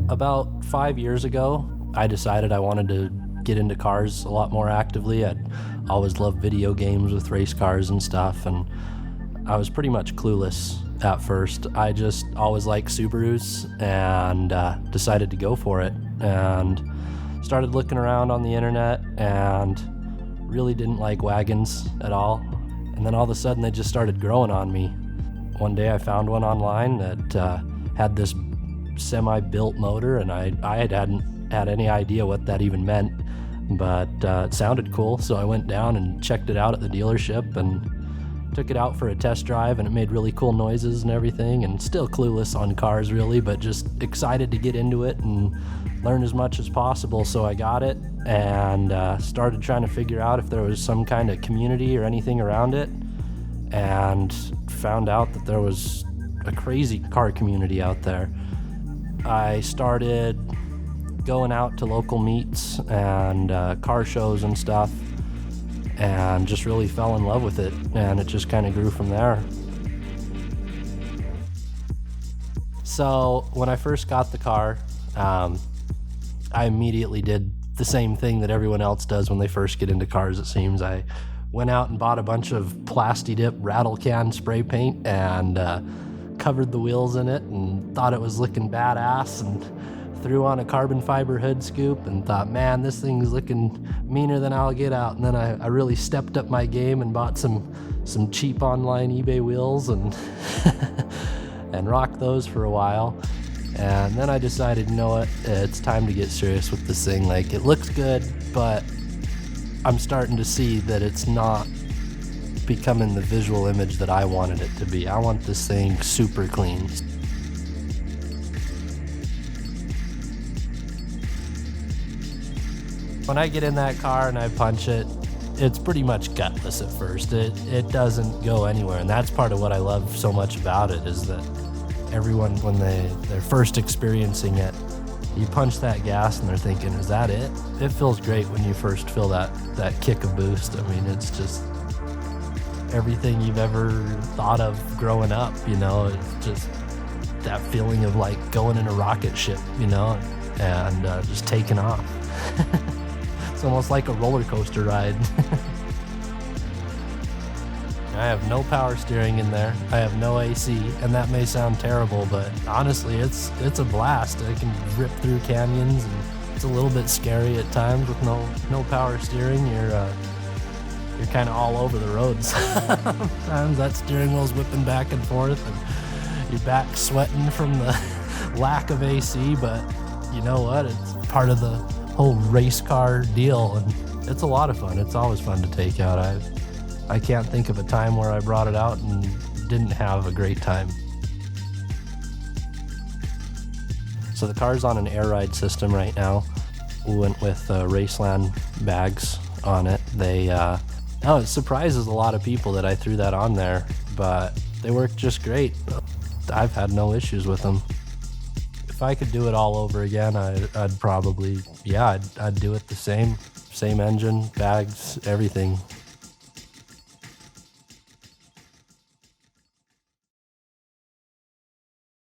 About 5 years ago, I decided I wanted to get into cars a lot more actively. I'd always loved video games with race cars and stuff, and I was pretty much clueless at first. I just always liked Subarus and decided to go for it, and started looking around on the internet and really didn't like wagons at all. And then all of a sudden they just started growing on me. One day I found one online that had this semi-built motor, and I hadn't had any idea what that even meant, but it sounded cool, so I went down and checked it out at the dealership and took it out for a test drive, and it made really cool noises and everything, and still clueless on cars really, but just excited to get into it and learn as much as possible. So I got it and started trying to figure out if there was some kind of community or anything around it, and found out that there was a crazy car community out there. I started going out to local meets and car shows and stuff, and just really fell in love with it, and it just kind of grew from there. So when I first got the car, I immediately did the same thing that everyone else does when they first get into cars, it seems. I went out and bought a bunch of Plasti-Dip rattle can spray paint and covered the wheels in it and thought it was looking badass, and threw on a carbon fiber hood scoop and thought, man, this thing's looking meaner than I'll get out. And then I really stepped up my game and bought some cheap online eBay wheels and and rocked those for a while. And then I decided, you know what, it's time to get serious with this thing. Like, it looks good, but I'm starting to see that it's not becoming the visual image that I wanted it to be. I want this thing super clean. When I get in that car and I punch it, it's pretty much gutless at first. It doesn't go anywhere, and that's part of what I love so much about it, is that everyone, when they're first experiencing it, you punch that gas and they're thinking, is that it? It feels great when you first feel that kick of boost. I mean, it's just everything you've ever thought of growing up, you know. It's just that feeling of like going in a rocket ship, you know, and just taking off. It's almost like a roller coaster ride. I have no power steering in there. I have no AC, and that may sound terrible, but honestly, it's a blast. I can rip through canyons, and it's a little bit scary at times with no power steering. You're kind of all over the roads. Sometimes that steering wheel's whipping back and forth, and your back's sweating from the lack of AC, but you know what? It's part of the whole race car deal, and it's a lot of fun. It's always fun to take out. I can't think of a time where I brought it out and didn't have a great time. So the car's on an air ride system right now. We went with Raceland bags on it. It surprises a lot of people that I threw that on there, but they work just great. I've had no issues with them. If I could do it all over again, I'd probably, I'd do it the same engine, bags, everything.